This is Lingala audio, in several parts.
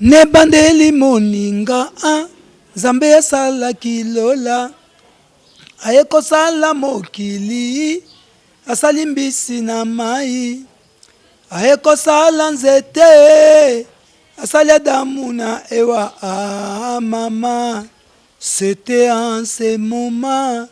Nebandeli moninga Nzambe asala kilola ayeko sala mokili asali mbisi na mai ayeko sala nzete asali Adamu na Ewa mama c'était en ce moment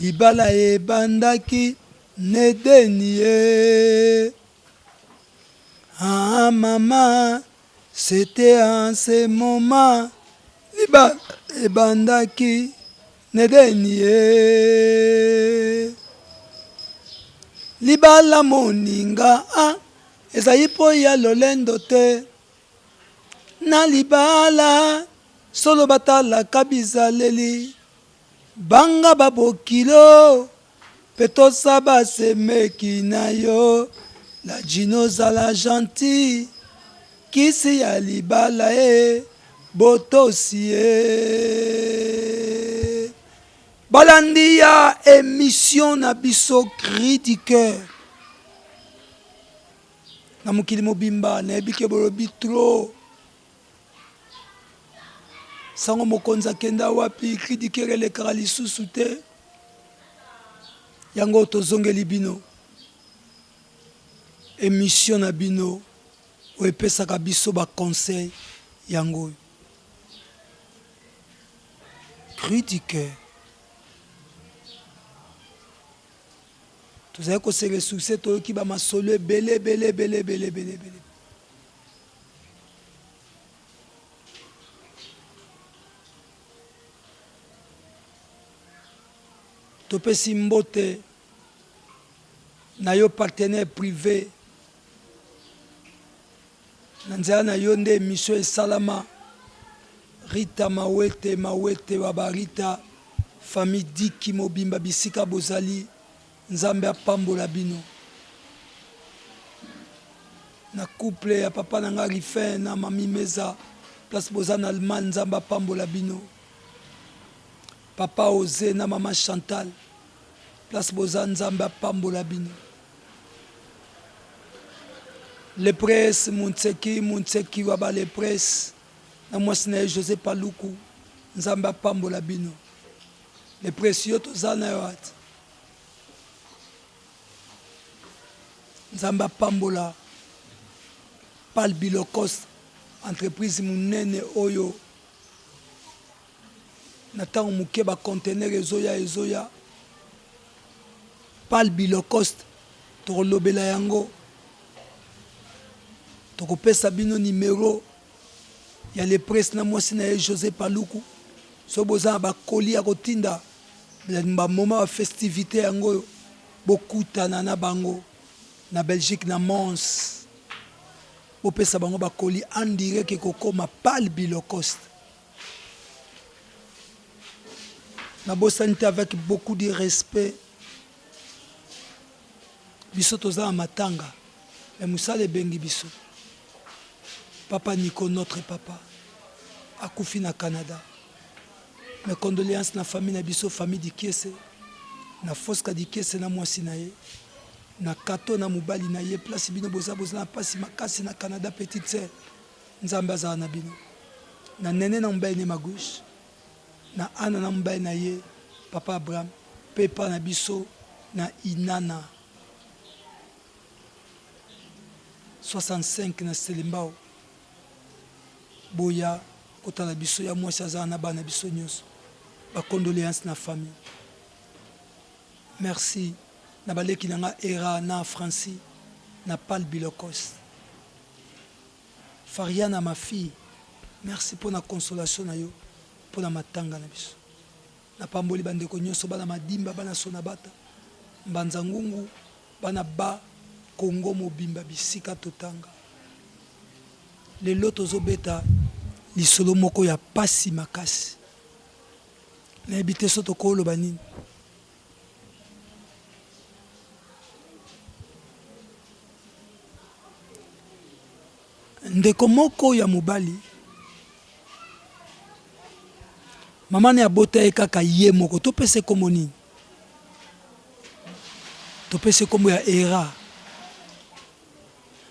libala ebandaki nedenie mama c'était en ce moment libala ebandaki nedenie libala moninga ezali po ya lolendo te na libala solo batalaka bizaleli banga babokilo petosa basemeki na yo la jinozala gentil kisi ya libala botosi balandi ya émission na biso Cri du cœur na mokili mobimba nayebi ke bolobi tro sango mokonzi akenda wapi Cri du cœur elekaka lisusu te yango tozongeli bino émission na bino oyo epesaka biso baconseil yango oyo Cri du cœur tozali kosele succès toyoki bamasolo ebele ebele topesi mbote na yo partenaire privé na nzela na yo nde émission esalama Rita Mawete wa barita famille Diki mobimba bisika bozali Nzambe apambola bino na couple ya papa nanga Rifin na mami Meza place boza na Allemagne Nzambe apambola bino papa Ose na mama Chantal place boza Nzambe apambola bino le presse Muntseki waba le presse na mwasi na ye José Paluku Nzambe apambola bino le presse yo toza na yo ati Nzambe apambola Pal Bilokos entreprise munene oyo na ntango moke bacontener ezoya Pal Bilokos tokolobela yango tokopesa bino numero ya le presse na mwasi na ye José Paluku so boza na bakoli ya kotinda bamoma ba festivité yango bokutana na bango na Belgique na Mons bopesa bango bakoli en direct ekokoma Pal Bilokos na bosanité avec beaucoup de respect biso toza na matanga mais musala ebengi biso papa Nico notre papa akufi na Canada mes condoléances na famille na biso famille Dikiese na Foska Dikiese na mwasi na ye na kato na mobali na ye place bino boza na pasi makasi na Canada petite sœur Nzambe azala na bino na nene na mobali ne magouche na ana na mobali na ye papa Abraham pepa na biso na Inana 65 na Selimbao boya kotala biso ya mwasi azala na bana biso nyonso bacondoléance na famille merci na baleki nanga era na Franci na Pal Bilokos Fariana ma fille merci pour la consolation na yo pour la matanga na biso na pamboli bandeko nyonso bana madimba bana sona bata mbanza ngungu bana ba Kongo mobimba bisika totanga lelo tozobeta lisolo moko ya pasi makasi na ebite soto koloba nini ndeko moko ya mobali mama ne abota ye kaka ye moko topese kombo nini topese kombo ya era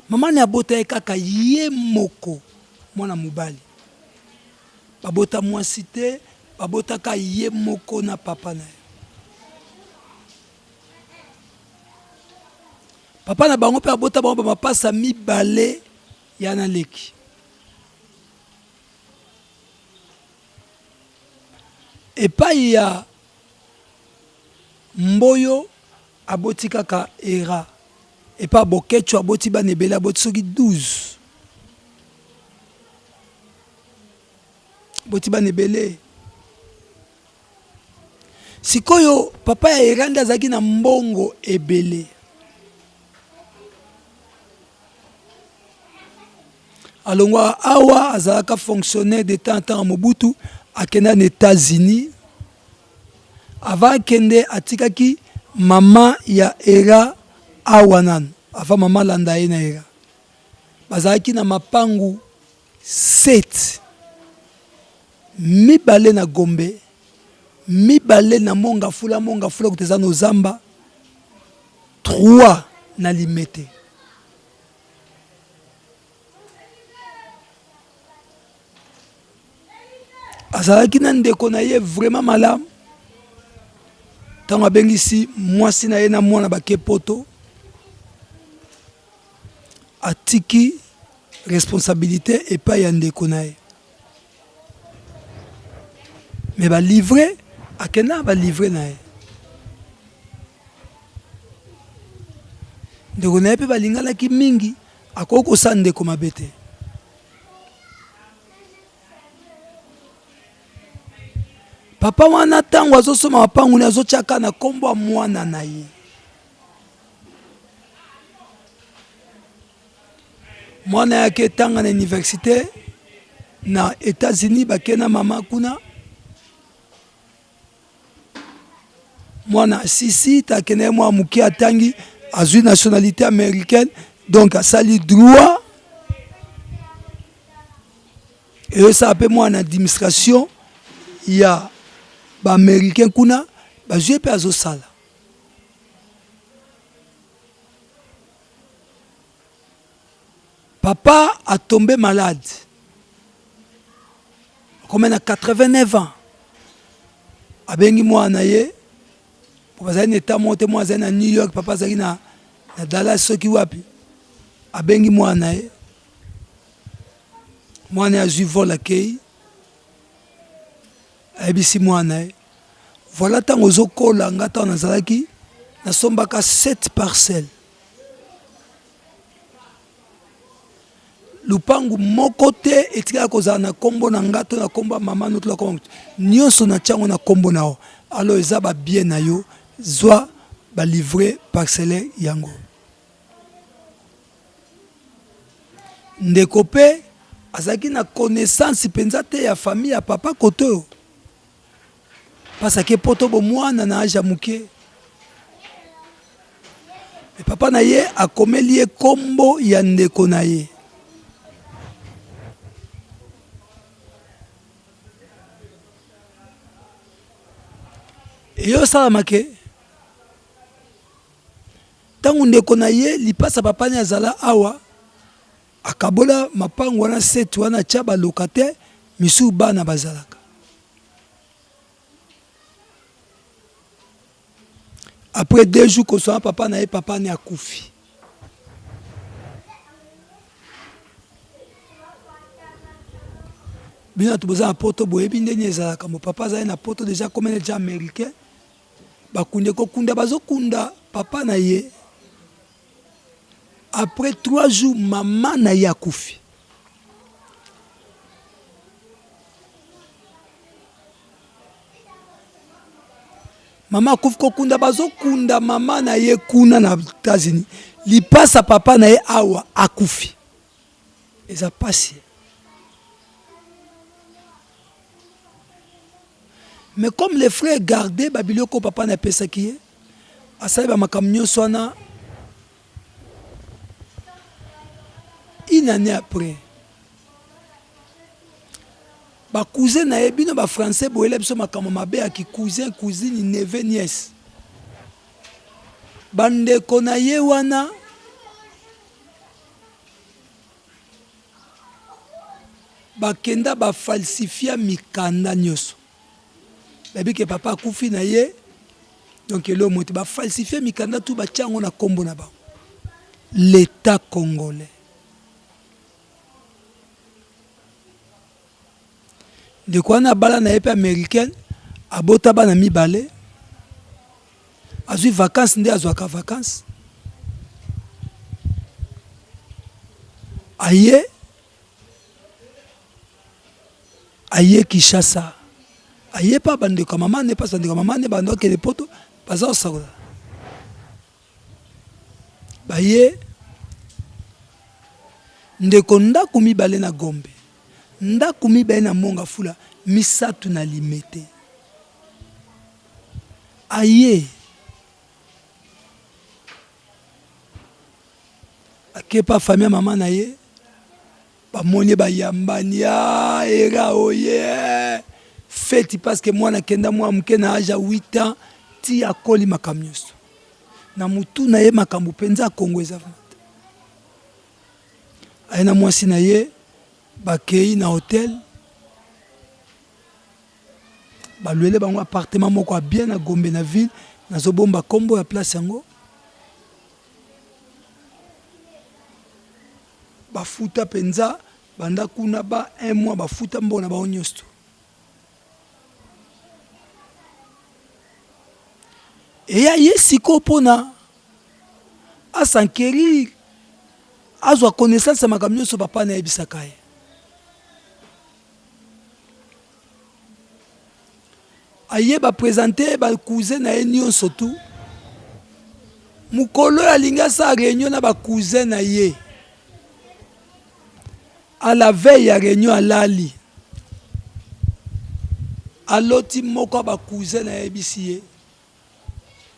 mama ne abota ye kaka ye moko mwana mobali babota mwasi te babotaka ye moko na papa na ye. Papa na bango mpe abota bango bamapasa mibale ya na leki. Epai ya Mboyo aboti kaka Era. Epa Bokecho aboti bana ebele aboti soki 12. Aboti bana ebele. Sikoyo papa ya Era nde azalaki na mbongo ebele. Alongwa awa azalaka fonctionnaire de temps en temps à Mobutu akenda na États-Unis. Avant akende atikaki mama ya Era awa nanu. Avant mama landa ye na Era. Bazalaki na mapangu 7. Mibale na Gombe. Mibale na Mongafula kuteza no Zamba. 3 na Limete. Azalaki na ndeko na ye vraiment malamu. Tango abengisi mwasi na ye na mwana bake poto. Atiki responsabilité epai ya ndeko na ye. Mais ba livrer akena ba livrer na ye. Ndeko na ye pe balingalaki mingi akoki kosa ndeko mabe te. Papa wana tango azosoma mapangu ne azotiaka na kombo ya mwana na ye. Mwana yake tanga na université na États-Unis bakena mama kuna. Mwana sisi takene mwa muki atangi azui nationalité américaine donc asali droit. Et ça appelle moi en administration ya ba américain kuna bazue pe azosala. Papa a tombé malade. Comme à 89 ans. Abengi mwana ye. Papa zali neta monte mwana zali na New York, papa zali na Dallas soki wapi. Abengi mwana ye. Mwana ya zui vol akei. Ayebisi mwana ye. Voilà tango zokola ngata na zalaki na sombaka 7 parcelles. Lupangu moko te etika kozala na kombo na ngato na kombo mama noto la kombo. Nyonso na tiango na kombo na o. Alors eza ba bien na yo zwa ba livrer parcellaire yango. Ndeko pe azaki na connaissance penza te ya famille ya papa koto. Parce que poto bo mwana na aja muke. E papa na ye akomeli ye kombo ya ndeko na ye. Et yo salamake. Tangu ndeko na ye lipasa papa ni azala awa akabola mapangu wana 7 wana chaba locataire misu bana bazalaka. Après 2 jours que son papa na ye papa ni akufi. Bina tuboza na poto boye binde nyezalaka mo papa za na poto déjà comme déjà américain. Bakunde ko kunda bazo kunda papa na ye. Après 3 jours maman na ye akufi. Mama akufi ko kunda bazo kunda mama na ye kuna na États-Unis. Li passa papa na ye awa akufi. Eza pasi. Mais comme les frères gardaient Babiloko papa na pesa qui est, asali ba makamnyo swana une année après. Ba cousin na ebino ba français boyele biso makamo mabe aki cousin cousine neveu nièce. Bandeko na ye wana bakenda ba falsifia mikanda nyoso babi ke papa akufi na ye donc elo moto ba falsifia mikanda tout ba tiango na kombo na ba l'état congolais de quoi na bala na epe américaine abota bana mibale azui vacances nde azwaka vacances aye Kishasa aye pa bandeko mama ne pas bandeko mama ne bando ke poto baza osakola baye ndeko ndako mibale na Gombe ndako mibale na Monga Fula misatu na limete aye akepa famille mama na ye bamoni bayambani era oye feti parce que moi nakenda moi muke na âge 8 ans ti akoli makamnyoso na mutu na ye makambu penza Kongo eza ayena mwasi na ye bakei na hôtel baluele bango appartement moko a bien na Gombe na ville nazobomba kombo ya place yango bafuta penza banda kuna ba un mois bafuta mbona ba onyosto eya yesiko pona asankeri azwa connaissance makamnyoso papa na ebisaka ye aye ba présenter ba cousin na ye nyonso tu mukolo alinga sa réunion na ba cousin na ye à la veille ya réunion alali aloti moko ba cousin na ebisi ye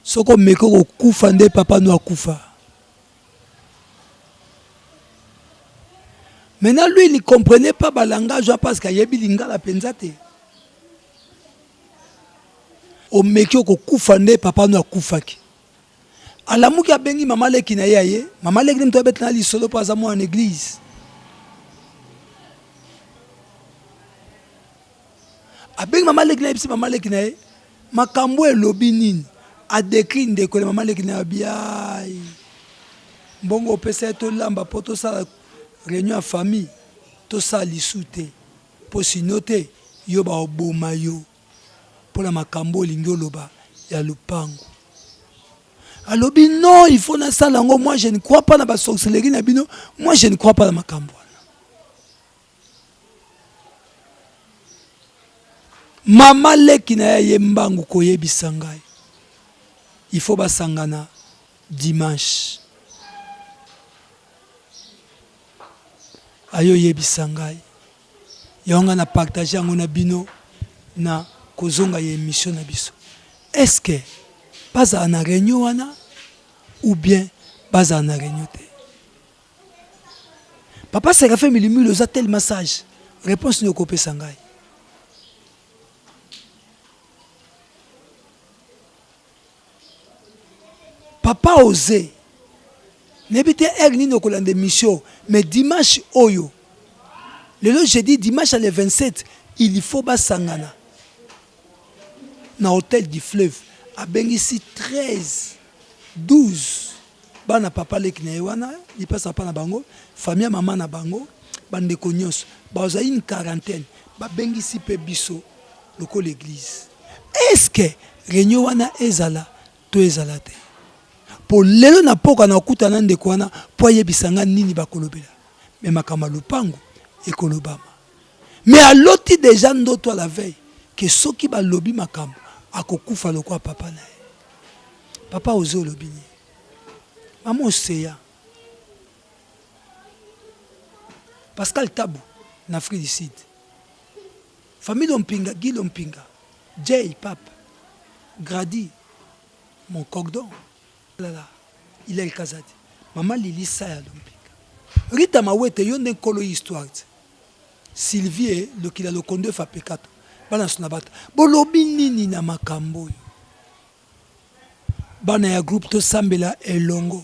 soko meko ko kufa nde papa no akufa. Maintenant lui il ne comprenait pas le langage parce qu'il y a bilingala penzate. O meko ko kufa nde papa no akufaki. Alamuki abengi mama leki na ye, mama leki mto bet na li solo pas à moi en église. Abengi mama leki na bisi mama leki na ye, makambo elobi nini? A décrit ndeko le mama leki na biai. Mbongo pesa to lamba poto sa réunion à famille, tout ça lisouté pour sinoter yo ba oboma yo pour la makambo lingoloba ya lupango. Alobi non, il faut na salango, moi je ne crois pas na ba sorcellerie na bino, moi je ne crois pas na makambo. Mama leki na ye mbangu koyebisa ngai. Il faut ba sangana dimanche. Ayo yebisa ngai. Yonga na partager yango na bino na kozonga ye émission na biso. Est-ce que pas en réunion wana ou bien pas en réunion te? Papa Séraphin Milimu le tel massage. Réponse ne kopé sangai. Papa osé. N'habite erni no kolande mission, mais dimanche oyo. Le jour jeudi dimanche le 27, il faut ba sangana. Na hôtel du fleuve, a bengisi 13, 12. Bana papa leki na wana, il passe pas na bango, famille maman na bango, bande konyos, ba oza une quarantaine, ba bengisi pe biso loko l'église. Est-ce que réunion wana ezala to ezala te? Pour lelo na poka na okuta na ndeko wana po yebisanga nini bakolobela. Mais makama lupango ekolobama. Mais aloti déjà ndoto à la veille que soki ba lobi makamo akokufa lokwa papa na ye. Papa ozo lobini. Maman oseya. Pascal Tabou na Afrique du Sud. Famille Lompinga, Guy Lompinga, Jay Pape, Grady, mon cordon. Là, il est le Kazadi. Maman Lili Saya Lompinga. Rita Mawete, yon den kolo histoire. Sylvie, le qu'il a le conduit fa pekato. Bana sunabata. Bolobi nini na makambo. Bana ya groupe to sambela elongo.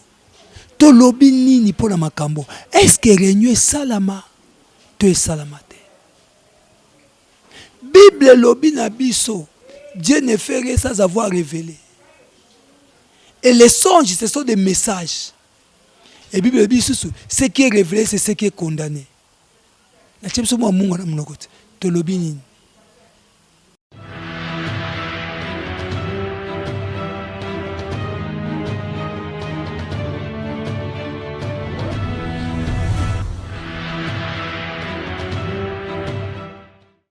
To lobi nini pour la makambo. Est-ce que réunion salama? To salamate. Bible lobi na biso. Dieu ne fait rien sans avoir révélé. Et les songes, ce sont des messages. Et Bible lobi biso, ce qui est révélé, c'est ce qui est condamné. Na tshemso mo mungu na mnokote. To lobi nini.